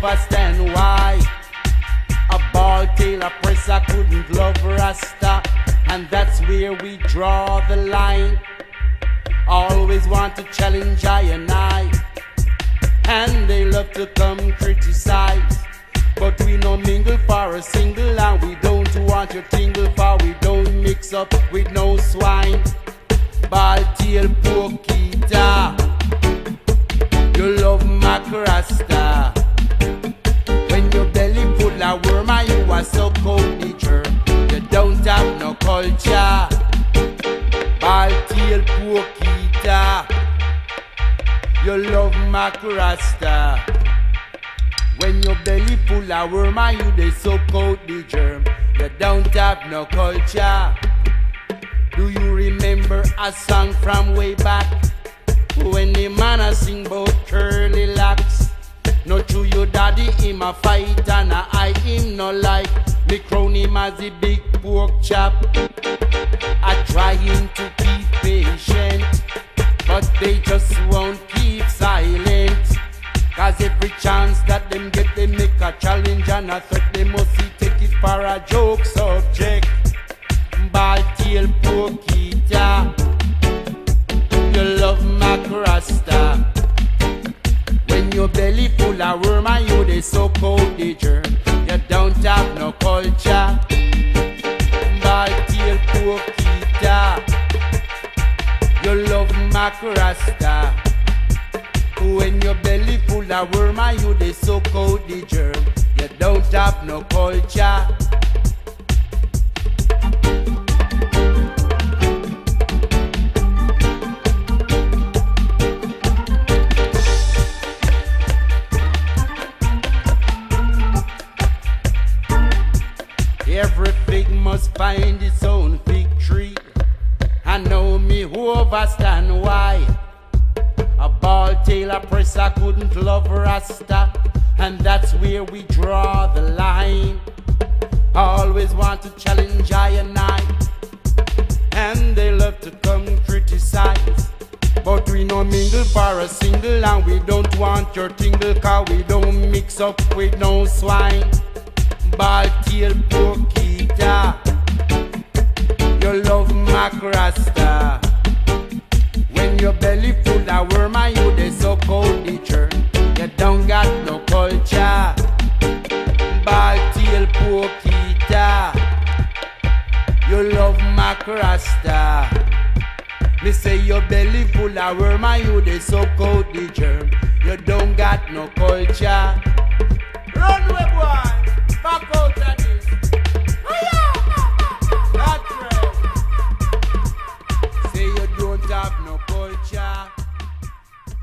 understand why a ball tail oppressor couldn't love Rasta, and that's where we draw the line. Always want to challenge I and I, and they love to come criticize. But we no mingle for a single, and we don't want your tingle, for we don't mix up with no swine. Ball tail pokita, you love Mac Rasta. When your belly full of worm and you are so cold nature, you don't have no culture. Ball tail pokita, you love Mac Rasta. When your belly full of worm and you they so cold the germ, you don't have no culture. Do you remember a song from way back when the man a sing about curly locks? No true your daddy him a fight and I him no like. Me crown him as the big pork chop. I trying to keep patient, but they just won't keep silent. Cause every chance that them get, they make a challenge, and I thought they must take it for a joke subject. Ball tail pokita, you love Mac Rasta. When your belly full of worm and you they so cold the germ, you don't have no culture. Ball tail pokita, you love Mac Rasta. When your belly full of worm and you they so cold the germ, you don't have no culture. Every fig must find its own fig tree. I know me who understand why a ball tail oppressor couldn't love Rasta, and that's where we draw the line. Always want to challenge I and I, and they love to come criticize. But we no mingle for a single, and we don't want your tingle, cause we don't mix up with no swine. Ball tail pokita, you love Mac Rasta. When your belly full of worm and you they so cold the churn, you don't got no culture. Ball tail pokita, you love Mac Rasta. Me say your belly full of worm and you they so cold the germ, you don't got no culture. Runway boy, back out of this. That's right. Say you don't have no culture.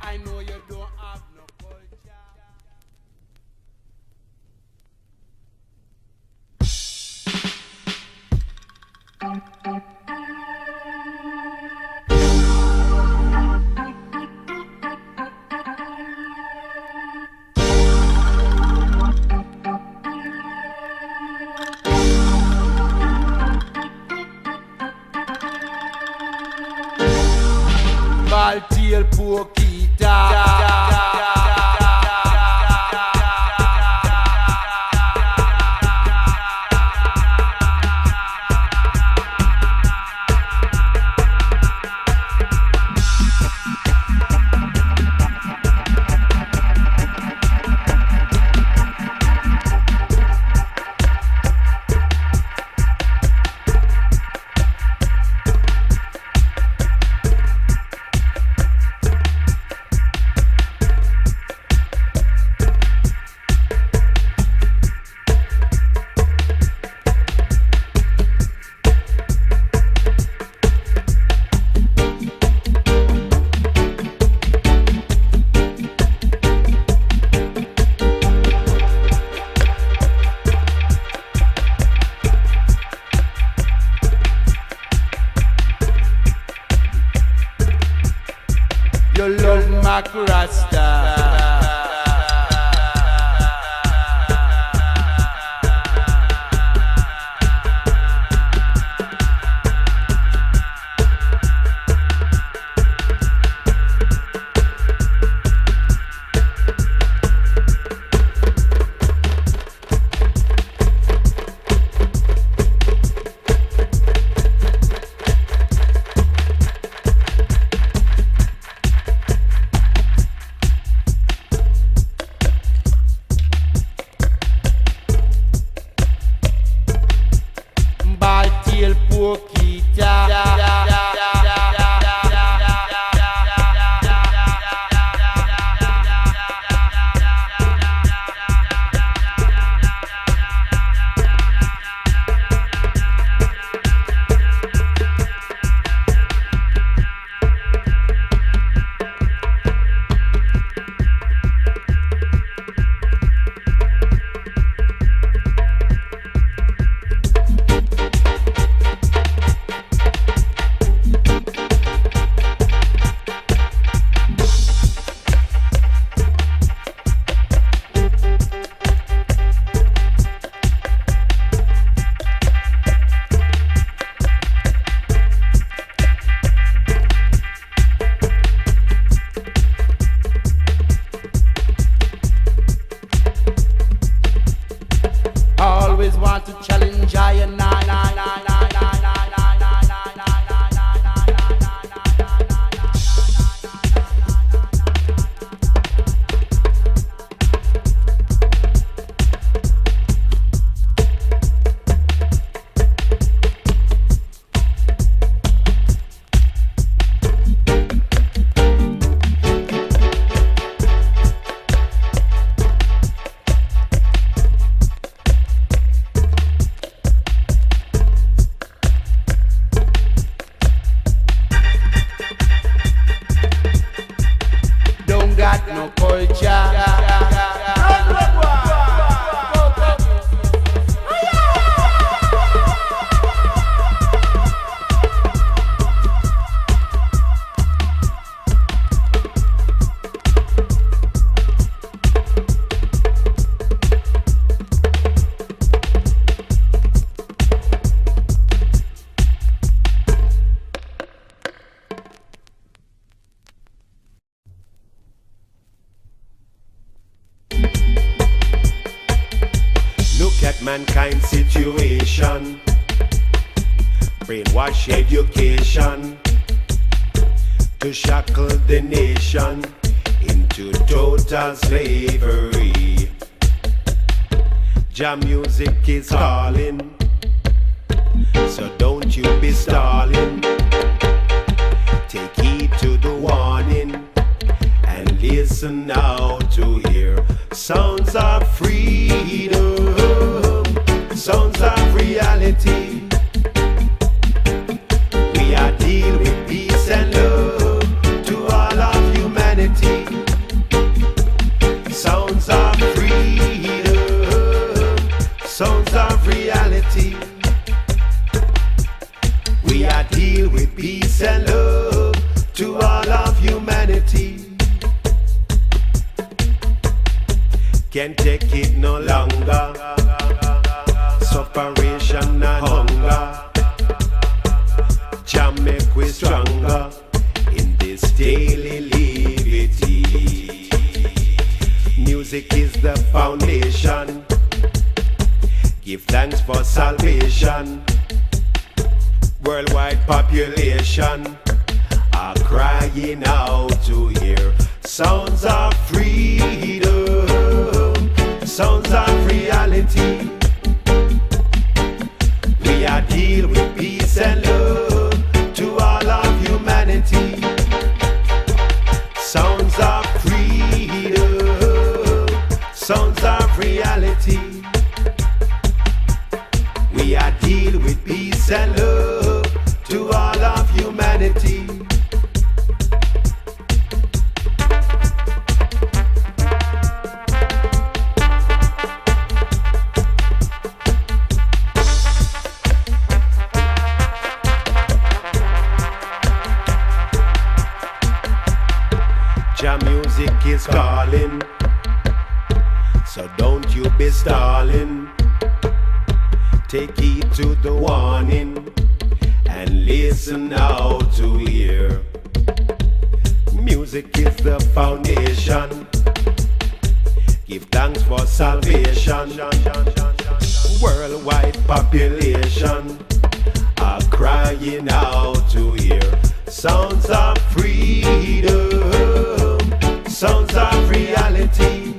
I know you don't have no culture. Ball tail pokita. You love Mac Rasta. always want to challenge I and I. Mankind's situation, brainwash education to shackle the nation into total slavery. Jam music is calling, so don't you be stalling. Take heed to the warning and listen now to hear sounds of freedom. Sounds of reality. We are deal with peace and love to all of humanity. Sounds of freedom. Sounds of reality. We are deal with peace and love to all of humanity. Can't take it no longer. Separation and hunger. Jam make we stronger in this daily livity. Music is the foundation. Give thanks for salvation. Worldwide population are crying out to hear sounds of freedom, sounds of reality. We are deal with peace and love to all of humanity. Sounds of freedom, sounds of reality. We are deal with peace and love to all of humanity. Jam music is calling, so don't you be stalling. Take heed to the warning and listen now to hear. Music is the foundation. Give thanks for salvation. Worldwide population are crying out to hear sounds of freedom, sounds of reality.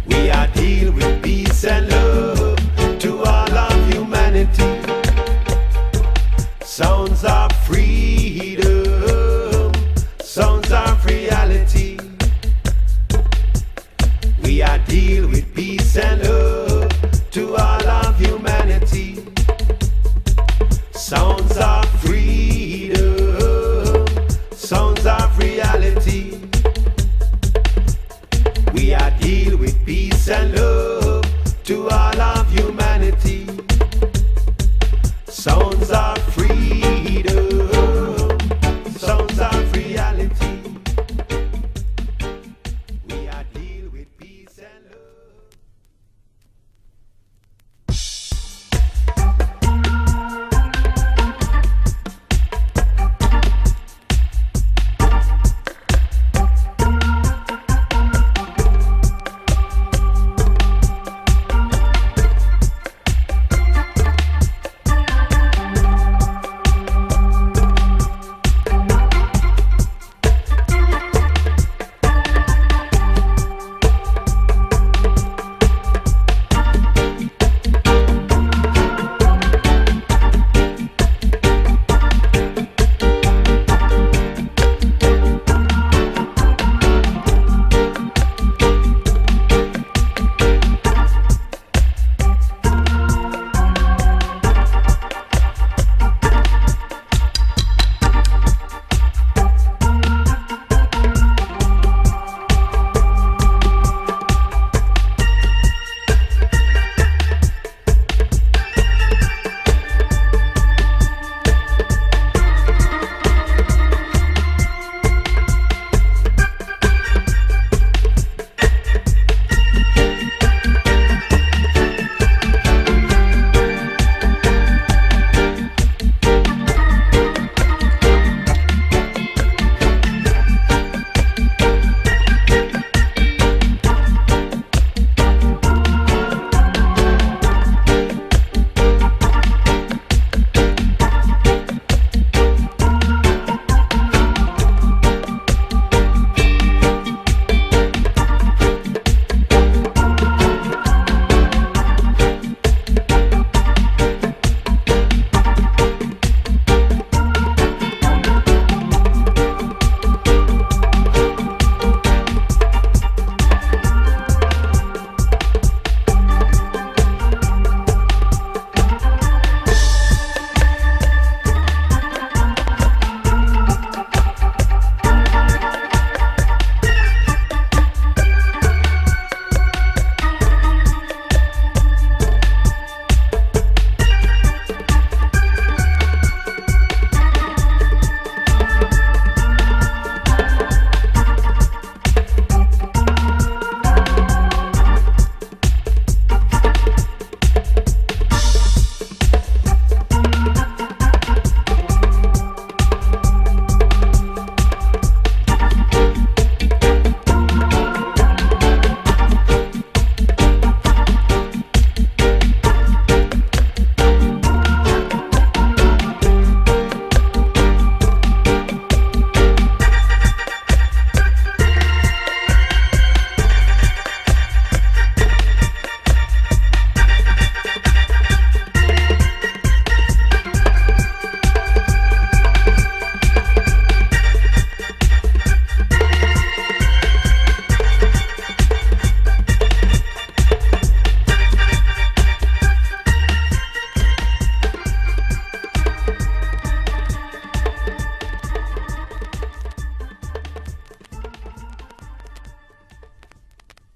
We are deal with peace and love to all of humanity. Sounds of freedom, sounds of reality. We are deal with peace and love to all of humanity. Sounds of freedom, sounds of reality. We are deal with peace and love.